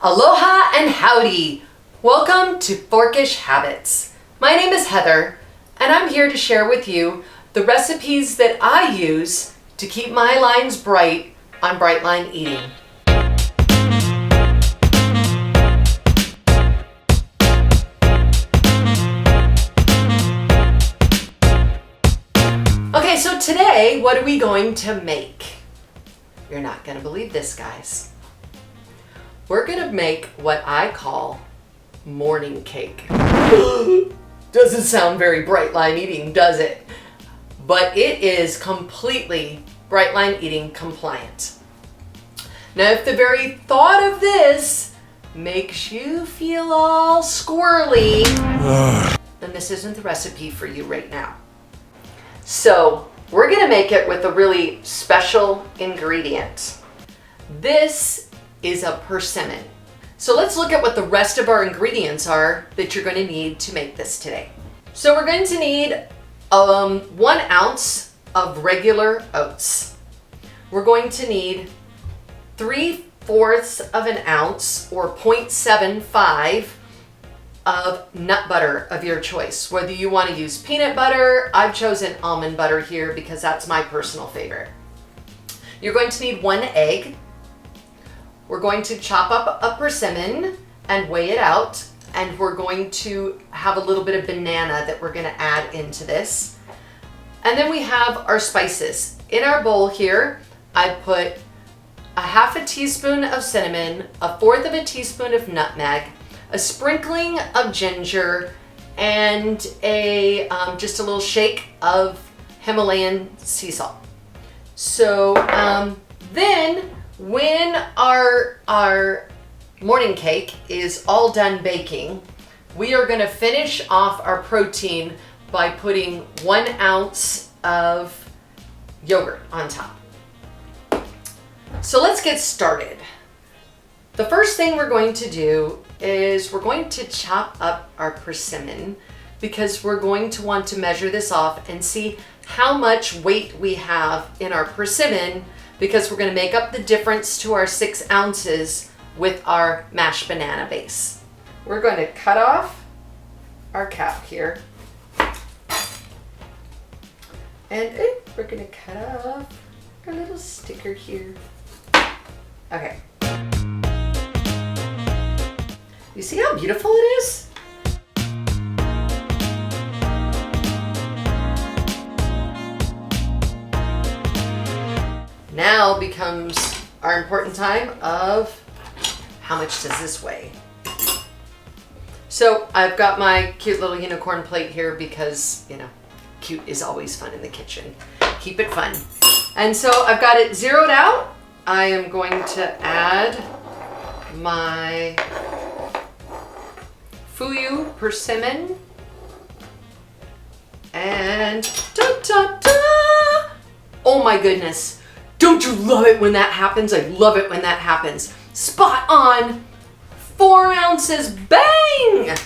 Aloha and howdy! Welcome to Forkish Habits. My name is Heather, and I'm here to share with you the recipes that I use to keep my lines bright on Bright Line Eating. Okay, so today, what are we going to make? You're not going to believe this, guys. We're going to make what I call morning cake. Doesn't sound very Bright Line Eating, does it? But it is completely Bright Line Eating compliant. Now, if the very thought of this makes you feel all squirrely, then this isn't the recipe for you right now. So, we're going to make it with a really special ingredient. This is a persimmon. So let's look at what the rest of our ingredients are that you're going to need to make this today. So we're going to need 1 ounce of regular oats. We're going to need 3/4 of an ounce or 0.75 of nut butter of your choice. Whether you want to use peanut butter, I've chosen almond butter here because that's my personal favorite. You're going to need 1 egg. We're going to chop up a persimmon and weigh it out, and we're going to have a little bit of banana that we're going to add into this. And then we have our spices. In our bowl here, I put 1/2 teaspoon of cinnamon, 1/4 teaspoon of nutmeg, a sprinkling of ginger, and just a little shake of Himalayan sea salt. So then when our morning cake is all done baking, we are going to finish off our protein by putting 1 ounce of yogurt on top. So let's get started. The first thing we're going to do is we're going to chop up our persimmon because we're going to want to measure this off and see how much weight we have in our persimmon, because we're going to make up the difference to our 6 ounces with our mashed banana base. We're going to cut off our cap here. And we're going to cut off our little sticker here. Okay. You see how beautiful it is? Now becomes our important time of how much does this weigh? So I've got my cute little unicorn plate here because, you know, cute is always fun in the kitchen. Keep it fun. And so I've got it zeroed out. I am going to add my Fuyu persimmon and oh my goodness. Don't you love it when that happens? I love it when that happens. Spot on, 4 ounces, bang!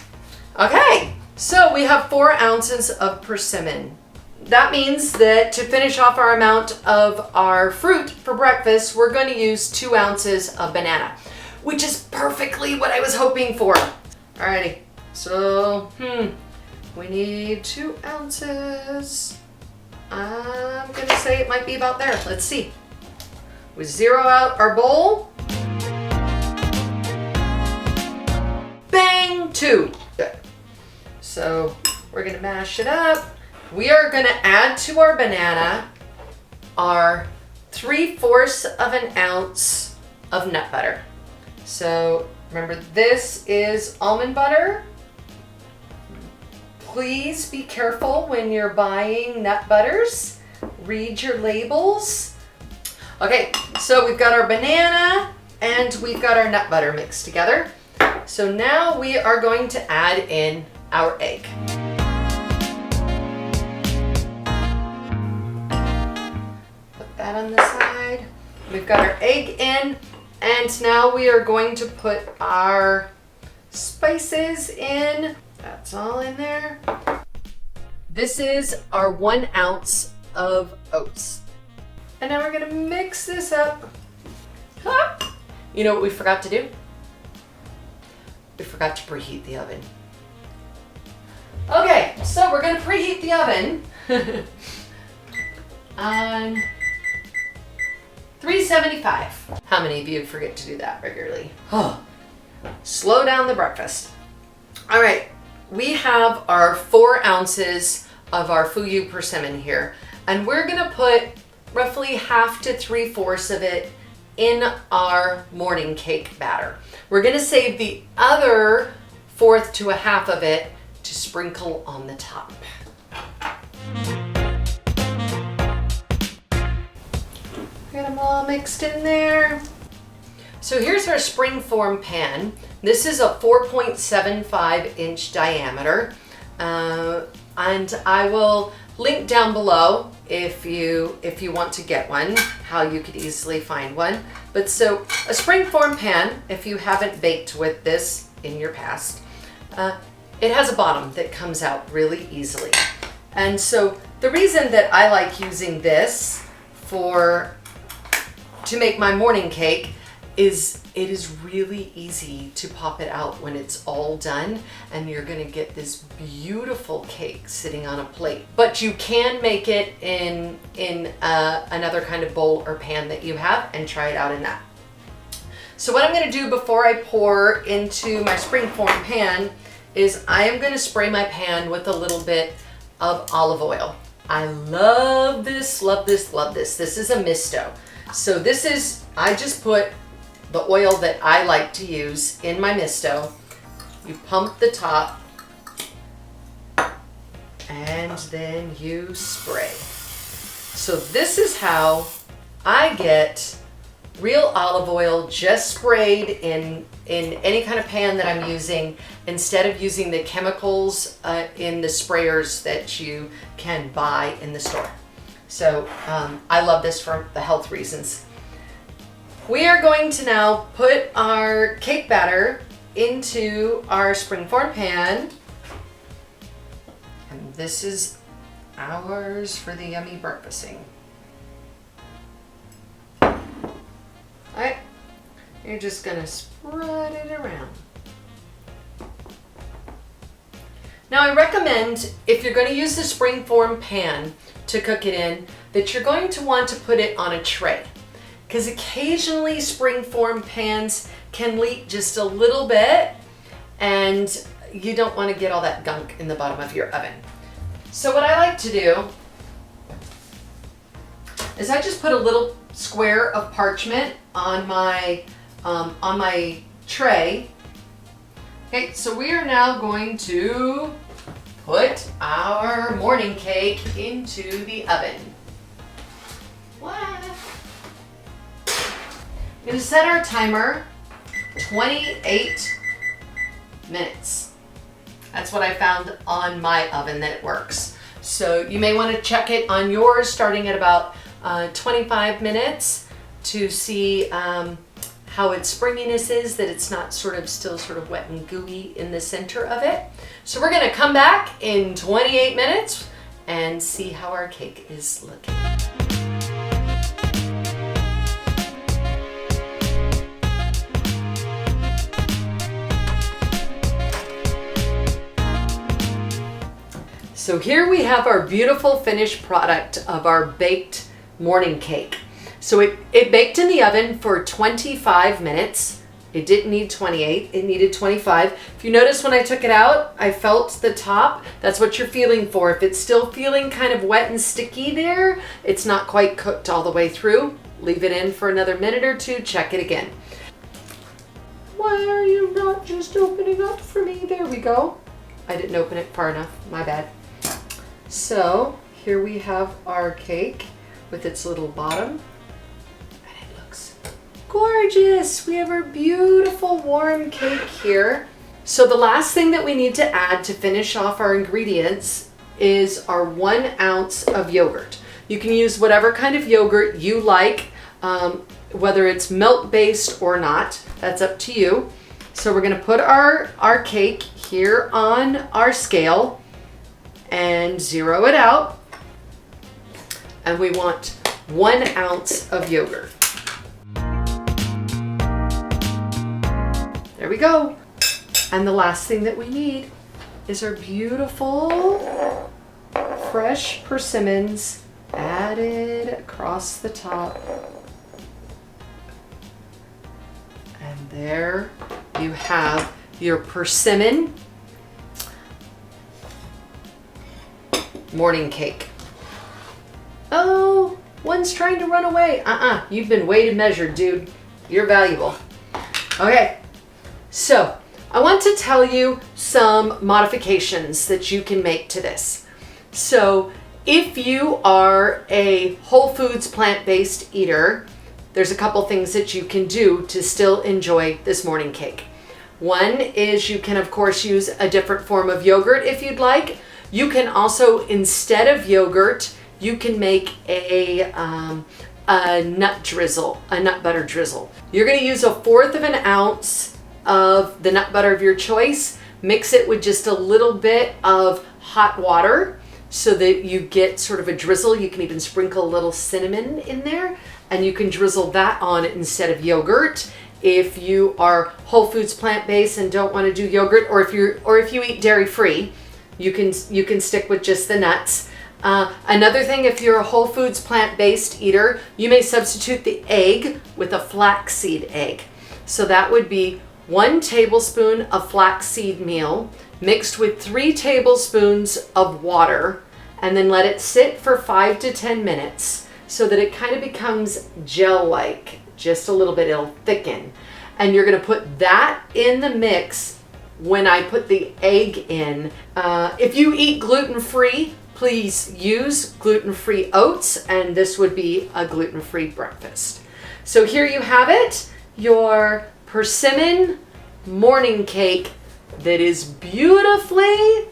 Okay, so we have 4 ounces of persimmon. That means that to finish off our amount of our fruit for breakfast, we're going to use 2 ounces of banana, which is perfectly what I was hoping for. Alrighty, so, we need 2 ounces. I'm gonna say it might be about there. Let's see. We zero out our bowl. Bang, 2. Good. So we're gonna mash it up. We are gonna add to our banana our 3/4 of an ounce of nut butter. So remember, this is almond butter. Please be careful when you're buying nut butters. Read your labels. Okay, so we've got our banana and we've got our nut butter mixed together. So now we are going to add in our egg. Put that on the side. We've got our egg in, and now we are going to put our spices in. That's all in there. This is our 1 ounce of oats. And now we're gonna mix this up. You know what we forgot to do? we forgot to preheat the oven. Okay, so we're gonna preheat the oven on 375. How many of you forget to do that regularly? Oh, slow down the breakfast. All right, we have our 4 ounces of our Fuyu persimmon here, and we're gonna put roughly half to 3/4 of it in our morning cake batter. We're gonna save the other 1/4 to 1/2 of it to sprinkle on the top. Get them all mixed in there. So here's our springform pan. This is a 4.75 inch diameter. And I will link down below if you want to get one, how you could easily find one. But so a springform pan, if you haven't baked with this in your past, it has a bottom that comes out really easily. And so the reason that I like using this to make my morning cake is it is really easy to pop it out when it's all done, and you're gonna get this beautiful cake sitting on a plate. But you can make it in another kind of bowl or pan that you have, and try it out in that. So what I'm gonna do before I pour into my springform pan is I am gonna spray my pan with a little bit of olive oil. I love this, love this, love this. This is a misto. So this is, I just put the oil that I like to use in my misto. You pump the top and then you spray. So this is how I get real olive oil just sprayed in any kind of pan that I'm using, instead of using the chemicals in the sprayers that you can buy in the store. So I love this for the health reasons. We are going to now put our cake batter into our springform pan. And this is ours for the yummy breakfasting. All right, you're just gonna spread it around. Now I recommend, if you're gonna use the springform pan to cook it in, that you're going to want to put it on a tray, because occasionally springform pans can leak just a little bit, and you don't want to get all that gunk in the bottom of your oven. So what I like to do is I just put a little square of parchment on my tray. Okay, so we are now going to put our morning cake into the oven. What? I'm going to set our timer 28 minutes. That's what I found on my oven that it works. So you may want to check it on yours, starting at about 25 minutes to see how its springiness is, that it's not still sort of wet and gooey in the center of it. So we're going to come back in 28 minutes and see how our cake is looking. So here we have our beautiful finished product of our baked morning cake. So it baked in the oven for 25 minutes. It didn't need 28, it needed 25. If you notice when I took it out, I felt the top. That's what you're feeling for. If it's still feeling kind of wet and sticky there, it's not quite cooked all the way through. Leave it in for another minute or two, check it again. Why are you not just opening up for me? There we go. I didn't open it far enough, my bad. So here we have our cake with its little bottom. Gorgeous. We have our beautiful warm cake here. So the last thing that we need to add to finish off our ingredients is our 1 ounce of yogurt. You can use whatever kind of yogurt you like, whether it's milk-based or not. That's up to you. So we're going to put our cake here on our scale and zero it out. And we want 1 ounce of yogurt. There we go. And the last thing that we need is our beautiful fresh persimmons added across the top. And there you have your persimmon morning cake. Oh, one's trying to run away. You've been weighed and measured, dude. You're valuable. Okay, so I want to tell you some modifications that you can make to this. So if you are a whole foods plant-based eater, there's a couple things that you can do to still enjoy this morning cake. One is you can, of course, use a different form of yogurt if you'd like. You can also, instead of yogurt, you can make a nut drizzle, a nut butter drizzle. You're going to use 1/4 of an ounce of the nut butter of your choice. Mix it with just a little bit of hot water so that you get sort of a drizzle. You can even sprinkle a little cinnamon in there, and you can drizzle that on instead of yogurt. If you are whole foods plant-based and don't want to do yogurt, or if you eat dairy-free, you can stick with just the nuts. Another thing, if you're a whole foods plant-based eater, you may substitute the egg with a flaxseed egg. So that would be 1 tablespoon of flaxseed meal mixed with 3 tablespoons of water, and then let it sit for 5 to 10 minutes so that it kind of becomes gel-like, just a little bit. It'll thicken. And you're going to put that in the mix when I put the egg in. If you eat gluten-free, please use gluten-free oats, and this would be a gluten-free breakfast. So here you have it, your persimmon morning cake that is beautifully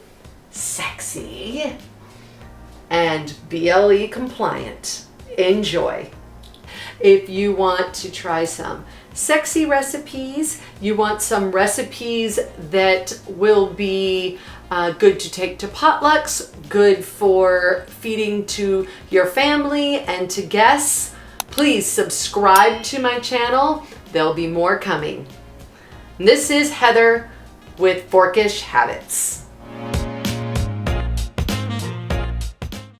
sexy and BLE compliant. Enjoy. If you want to try some sexy recipes, you want some recipes that will be good to take to potlucks, good for feeding to your family and to guests, please subscribe to my channel. There'll be more coming. This is Heather with Forkish Habits.